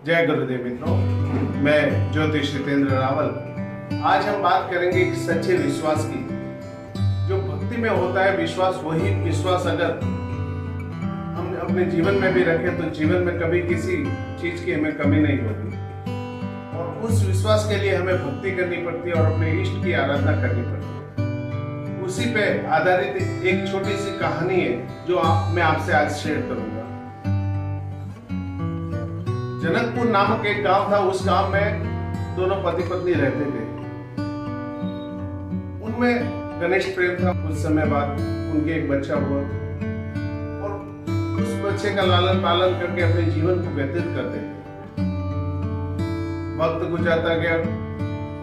जय गुरुदेव मित्रों, मैं ज्योतिष जितेंद्र रावल। आज हम बात करेंगे एक सच्चे विश्वास की। जो भक्ति में होता है विश्वास, वही विश्वास अगर हम अपने जीवन में भी रखें तो जीवन में कभी किसी चीज की हमें कमी नहीं होगी। और उस विश्वास के लिए हमें भक्ति करनी पड़ती है और अपने इष्ट की आराधना करनी पड़ती है। उसी पे आधारित एक छोटी सी कहानी है जो मैं आपसे आज शेयर करूंगा। जनकपुर नामक एक गांव था। उस गांव में दोनों पति पत्नी रहते थे। उनमें गणेश प्रेम था। कुछ समय बाद उनके एक बच्चा हुआ और उस बच्चे का लालन पालन करके अपने जीवन को व्यतीत करते थे। वक्त गुजरता गया,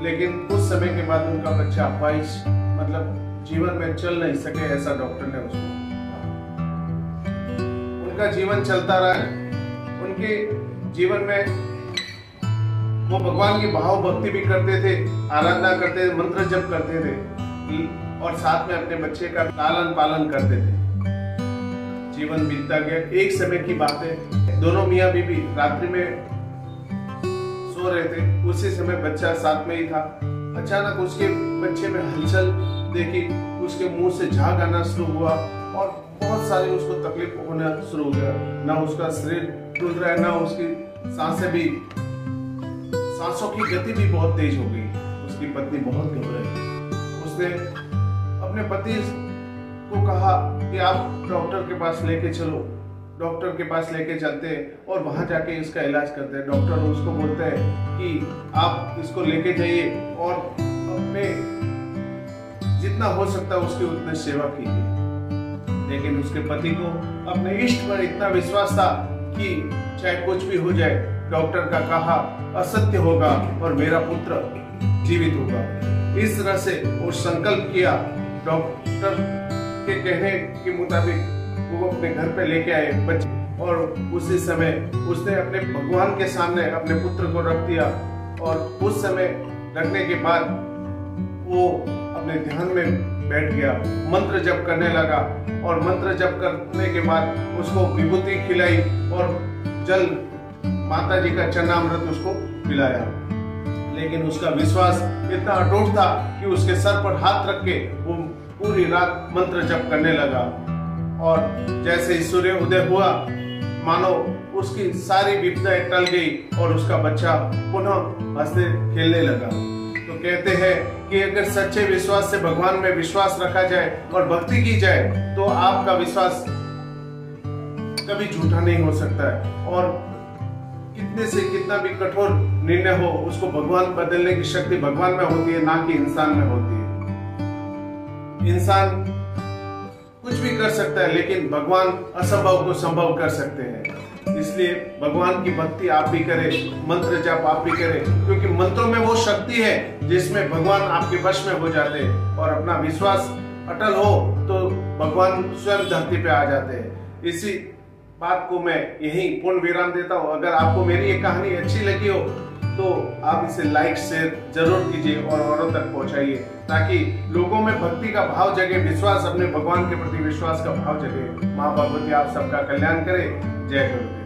लेकिन कुछ समय के बाद उनका बच्चा अपाहिज मतलब जीवन में चल नहीं सके, ऐसा डॉक्टर ने उसको। उनका जीवन चलता रहा। उनके जीवन में वो भगवान की भाव भक्ति भी करते थे, आराधना करते थे, मंत्र जप करते थे और साथ में अपने बच्चे का लालन पालन करते थे। जीवन बीतता गया। एक समय की बात है, दोनों मियां बीबी रात्रि में सो रहे थे। उसी समय बच्चा साथ में ही था। अचानक उसके बच्चे में हलचल देखी। उसके मुंह से झाग आना शुरू हुआ और बहुत सारी उसको तकलीफ होना शुरू हो गया। ना उसका शरीर टूट रहा है, ना उसकी सांसें भी, सांसों की गति भी बहुत तेज हो गई। उसकी पत्नी बहुत घबराई। उसने अपने पति को कहा कि आप डॉक्टर के पास लेके चलो। डॉक्टर के पास लेके चलते हैं और वहां जाके इसका इलाज करते हैं। डॉक्टर उसको बोलते हैं कि आप इसको लेके जाइए और अपने जितना हो सकता है उसकी उतनी सेवा कीजिए। लेकिन उसके पति को अपने इष्ट पर इतना विश्वास था कि चाहे कुछ भी हो जाए, डॉक्टर का कहा असत्य होगा और मेरा पुत्र जीवित होगा। इस तरह से वो संकल्प किया। डॉक्टर के कहने के मुताबिक वो अपने घर पे लेके आए बच्चे और उसी समय उसने अपने भगवान के सामने अपने पुत्र को रख दिया। और उस समय रखने के बाद वो अपने ध्यान में बैठ गया, मंत्र जप करने लगा और मंत्र जप करने के बाद उसको विभूति खिलाई और जल, माता जी का चरणामृत उसको पिलाया। लेकिन उसका विश्वास इतना अटूट था कि उसके सर पर हाथ रख के वो पूरी रात मंत्र जप करने लगा। और जैसे ही सूर्य उदय हुआ, मानो उसकी सारी विपदाएं टल गई और उसका बच्चा पुनः हंसते खेलने लगा। तो कहते हैं कि अगर सच्चे विश्वास से भगवान में विश्वास रखा जाए और भक्ति की जाए तो आपका विश्वास कभी झूठा नहीं हो सकता है। और कितने से कितना भी कठोर निर्णय हो, उसको भगवान बदलने की शक्ति भगवान में होती है, ना कि इंसान में होती है। इंसान कुछ भी कर सकता है, लेकिन भगवान असंभव को संभव कर सकते हैं। इसलिए भगवान की भक्ति आप भी करें, मंत्र जप आप भी करें, क्योंकि मंत्रों में वो शक्ति है जिसमें भगवान आपके वश में हो जाते हैं। और अपना विश्वास अटल हो तो भगवान स्वयं धरती पे आ जाते हैं। इसी बात को मैं यही पूर्ण विराम देता हूँ। अगर आपको मेरी ये कहानी अच्छी लगी हो तो आप इसे लाइक शेयर जरूर कीजिए और औरों तक पहुंचाइए, ताकि लोगों में भक्ति का भाव जगे, विश्वास, अपने भगवान के प्रति विश्वास का भाव जगे। माँ भगवती आप सबका कल्याण करे। जय गुरु।